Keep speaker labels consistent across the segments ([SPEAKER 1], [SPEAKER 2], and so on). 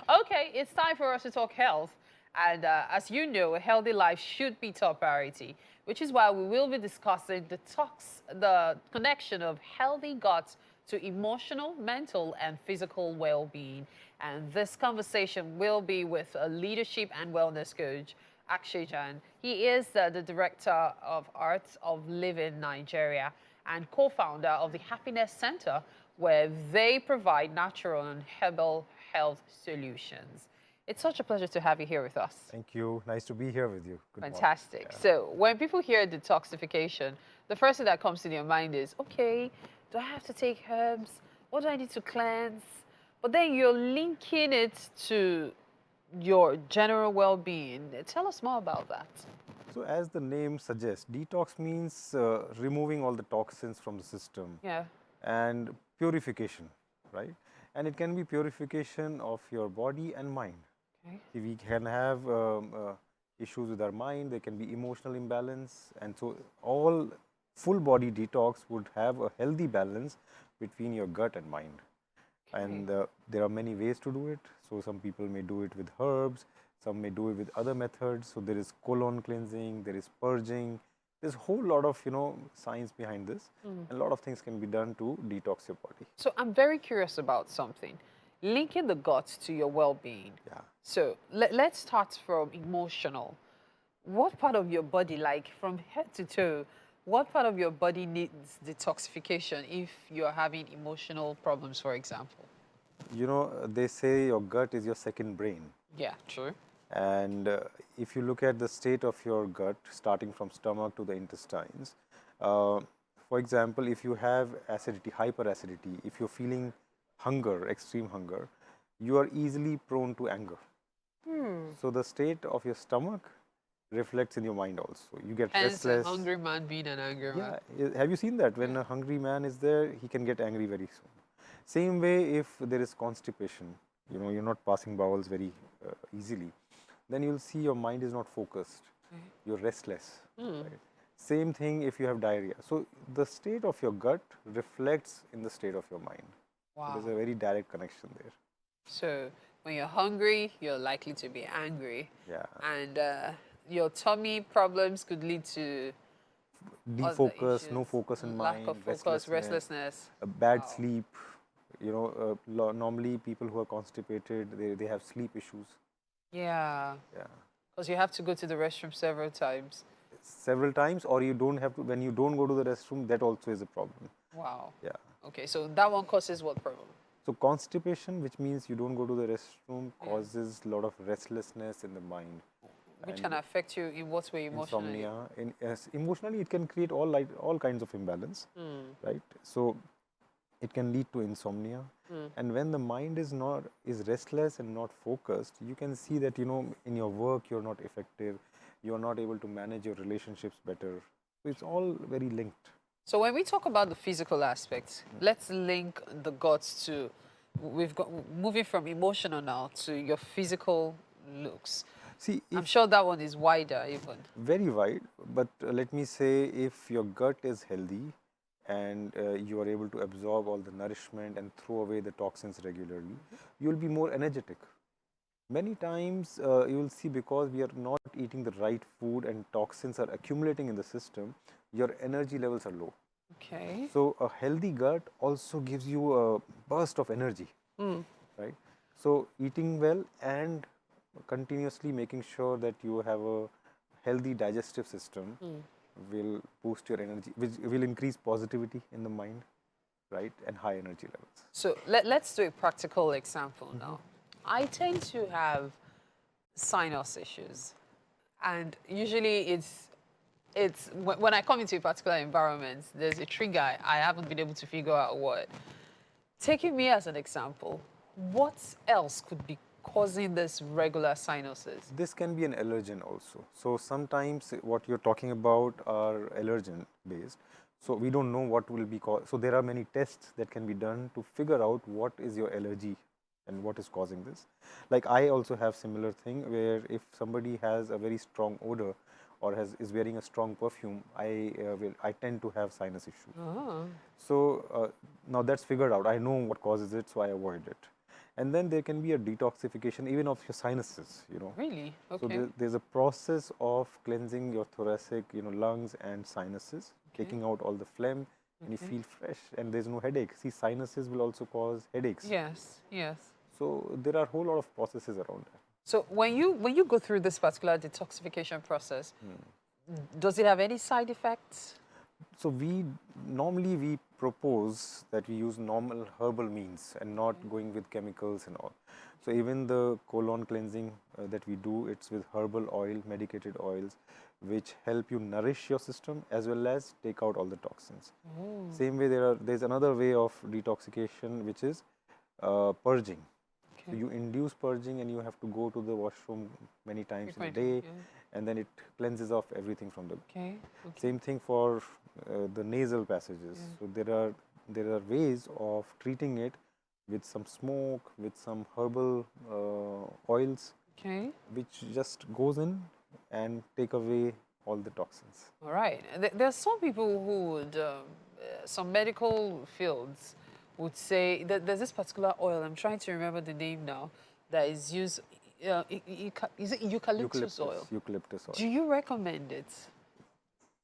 [SPEAKER 1] Okay, it's time for us to talk health. And as you know, a healthy life should be top priority, which is why we will be discussing the connection of healthy gut to emotional, mental, and physical well-being. And this conversation will be with a leadership and wellness coach, Akshay Jain. He is the director of Arts of Living Nigeria and co-founder of the Happiness Center, where they provide natural and herbal health solutions. It's such a pleasure to have you here with us.
[SPEAKER 2] Thank you. Nice to be here with you. Good morning.
[SPEAKER 1] Fantastic. So when people hear detoxification, the first thing that comes to their mind is, okay, do I have to take herbs? What do I need to cleanse? But then you're linking it to your general well-being. Tell us more about that.
[SPEAKER 2] So, as the name suggests, detox means removing all the toxins from the system
[SPEAKER 1] Yeah.
[SPEAKER 2] and purification, right? And it can be purification of your body and mind.
[SPEAKER 1] Okay.
[SPEAKER 2] We can have issues with our mind, there can be emotional imbalance, and so all full body detox would have a healthy balance between your gut and mind. And there are many ways to do it. So some people may do it with herbs, some may do it with other methods. So there is colon cleansing, there is purging. There's a whole lot of science behind this, and a lot of things can be done to detox your body.
[SPEAKER 1] So I'm very curious about something. Linking the gut to your well-being.
[SPEAKER 2] Yeah.
[SPEAKER 1] So let's start from emotional. What part of your body, like from head to toe, what part of your body needs detoxification if you're having emotional problems, for example?
[SPEAKER 2] They say your gut is your second brain.
[SPEAKER 1] Yeah, true.
[SPEAKER 2] And if you look at the state of your gut, starting from stomach to the intestines, for example, if you have acidity, hyperacidity, if you're feeling hunger, extreme hunger, you are easily prone to anger. So the state of your stomach reflects in your mind also. You get
[SPEAKER 1] Hence, a
[SPEAKER 2] restless.
[SPEAKER 1] hungry man being an angry man.
[SPEAKER 2] Yeah, have you seen that? When a hungry man is there, he can get angry very soon. Same way, if there is constipation, you're not passing bowels very easily, then you'll see your mind is not focused. You're restless. Right? Same thing if you have diarrhea. So the state of your gut reflects in the state of your mind.
[SPEAKER 1] Wow.
[SPEAKER 2] There's a very direct connection there.
[SPEAKER 1] So when you're hungry, you're likely to be angry.
[SPEAKER 2] Yeah.
[SPEAKER 1] And your tummy problems could lead to
[SPEAKER 2] Defocus, no focus in
[SPEAKER 1] lack
[SPEAKER 2] mind,
[SPEAKER 1] of focus, restlessness.
[SPEAKER 2] a bad sleep. Normally people who are constipated, they have sleep issues.
[SPEAKER 1] Yeah.
[SPEAKER 2] Yeah.
[SPEAKER 1] Because you have to go to the restroom several times.
[SPEAKER 2] Several times, or you don't have to. When you don't go to the restroom, that also is a problem.
[SPEAKER 1] Wow.
[SPEAKER 2] Yeah.
[SPEAKER 1] Okay, so that one causes what problem?
[SPEAKER 2] So constipation, which means you don't go to the restroom, causes a lot of restlessness in the mind.
[SPEAKER 1] Which can affect you in what way emotionally?
[SPEAKER 2] Insomnia. Emotionally, it can create all kinds of imbalance, right? So it can lead to insomnia. And when the mind is restless and not focused, you can see that in your work you're not effective, you're not able to manage your relationships better. So it's all very linked.
[SPEAKER 1] So when we talk about the physical aspects, let's link the guts to, moving from emotional now to your physical looks.
[SPEAKER 2] See,
[SPEAKER 1] I'm sure that one is wider even.
[SPEAKER 2] Very wide, but let me say, if your gut is healthy and you are able to absorb all the nourishment and throw away the toxins regularly, you will be more energetic. Many times you will see, because we are not eating the right food and toxins are accumulating in the system, your energy levels are low.
[SPEAKER 1] Okay.
[SPEAKER 2] So a healthy gut also gives you a burst of energy, right? So eating well and continuously making sure that you have a healthy digestive system will boost your energy, which will increase positivity in the mind, right? And high energy levels.
[SPEAKER 1] So let's do a practical example now. I tend to have sinus issues, and usually it's when I come into a particular environment, there's a trigger I haven't been able to figure out what. Taking me as an example, what else could be causing this regular sinuses?
[SPEAKER 2] This can be an allergen also. So sometimes what you're talking about are allergen based. So we don't know what will be caused. So there are many tests that can be done to figure out what is your allergy and what is causing this. Like I also have similar thing where if somebody has a very strong odor or is wearing a strong perfume, I tend to have sinus issues.
[SPEAKER 1] Oh.
[SPEAKER 2] So now that's figured out. I know what causes it, so I avoid it. And then there can be a detoxification even of your sinuses, you know.
[SPEAKER 1] Really?
[SPEAKER 2] So
[SPEAKER 1] Okay.
[SPEAKER 2] there's a process of cleansing your thoracic, you know, lungs and sinuses, taking out all the phlegm, and you feel fresh and there's no headache. See, sinuses will also cause headaches.
[SPEAKER 1] Yes, yes.
[SPEAKER 2] So there are a whole lot of processes around that.
[SPEAKER 1] So when you go through this particular detoxification process, does it have any side effects?
[SPEAKER 2] So normally we propose that we use normal herbal means and not going with chemicals and all. So even the colon cleansing that we do, it's with herbal oil, medicated oils, which help you nourish your system as well as take out all the toxins. Same way there's another way of detoxification, which is purging. So
[SPEAKER 1] Okay.
[SPEAKER 2] you induce purging and you have to go to the washroom many times in a
[SPEAKER 1] Frequently,
[SPEAKER 2] day, and then it cleanses off everything from the.
[SPEAKER 1] Okay. Okay.
[SPEAKER 2] Same thing for the nasal passages. So there are ways of treating it with some smoke, with some herbal oils,
[SPEAKER 1] Okay.
[SPEAKER 2] which just goes in and take away all the toxins.
[SPEAKER 1] All right. There are some people who would, some medical fields would say that there's this particular oil, I'm trying to remember the name now, that is used, is it eucalyptus oil?
[SPEAKER 2] Eucalyptus oil.
[SPEAKER 1] Do you recommend it?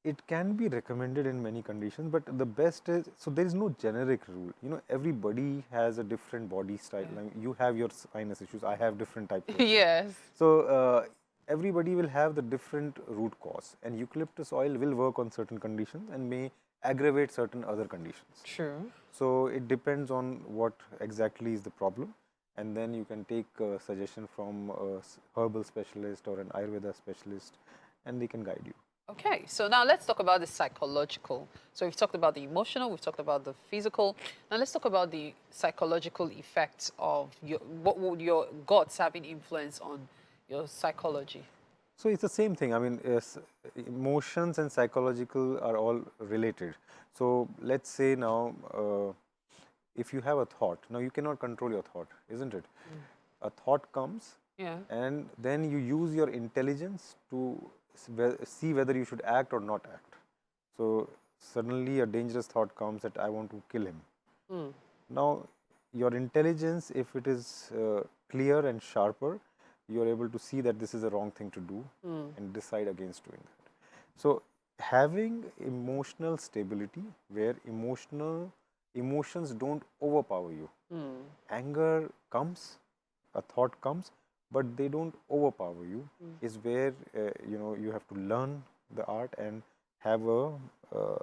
[SPEAKER 2] It can be recommended in many conditions, but the best is, so there is no generic rule. You know, everybody has a different body style. Like you have your sinus issues, I have different types of.
[SPEAKER 1] Yes.
[SPEAKER 2] So everybody will have the different root cause, and eucalyptus oil will work on certain conditions and may aggravate certain other conditions.
[SPEAKER 1] True.
[SPEAKER 2] So it depends on what exactly is the problem, and then you can take a suggestion from a herbal specialist or an Ayurveda specialist, and they can guide you.
[SPEAKER 1] Okay, so now let's talk about the psychological. So we've talked about the emotional, we've talked about the physical. Now let's talk about the psychological effects of what would your guts having influence on your psychology?
[SPEAKER 2] So it's the same thing. I mean, emotions and psychological are all related. So let's say now, if you have a thought, now you cannot control your thought, isn't it? A thought comes,
[SPEAKER 1] Yeah.
[SPEAKER 2] and then you use your intelligence to see whether you should act or not act. So suddenly a dangerous thought comes that I want to kill him. Now your intelligence, if it is clear and sharper, you are able to see that this is a wrong thing to do and decide against doing that. So having emotional stability where emotions don't overpower you. Anger comes, a thought comes, but they don't overpower you, is where you know, you have to learn the art and have a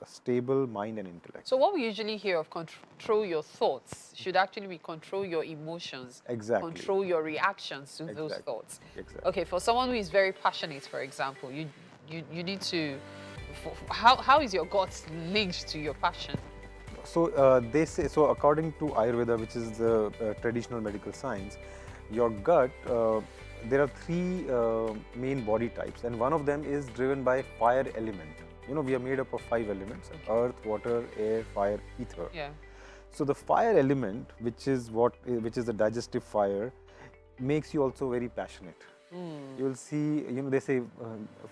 [SPEAKER 2] stable mind and intellect.
[SPEAKER 1] So what we usually hear of control your thoughts should actually be control your emotions.
[SPEAKER 2] Exactly.
[SPEAKER 1] Control your reactions to those thoughts.
[SPEAKER 2] Exactly.
[SPEAKER 1] Okay, for someone who is very passionate, for example, you need to, how is your guts linked to your passion?
[SPEAKER 2] So they say, so according to Ayurveda, which is the traditional medical science, your gut, there are three main body types, and one of them is driven by fire element. You know, we are made up of 5 elements: earth, water, air, fire, ether.
[SPEAKER 1] Yeah.
[SPEAKER 2] So the fire element, which is the digestive fire, makes you also very passionate. You will see, you know, they say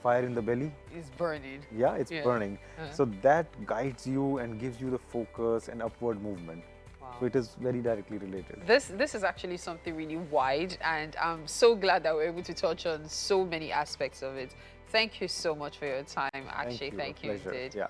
[SPEAKER 2] fire in the belly.
[SPEAKER 1] It's burning.
[SPEAKER 2] Yeah, it's burning. So that guides you and gives you the focus and upward movement.
[SPEAKER 1] Wow.
[SPEAKER 2] So it is very directly related.
[SPEAKER 1] This is actually something really wide, and I'm so glad that we're able to touch on so many aspects of it. Thank you so much for your time, Akshay. Thank you
[SPEAKER 2] Pleasure.
[SPEAKER 1] indeed.
[SPEAKER 2] Yeah.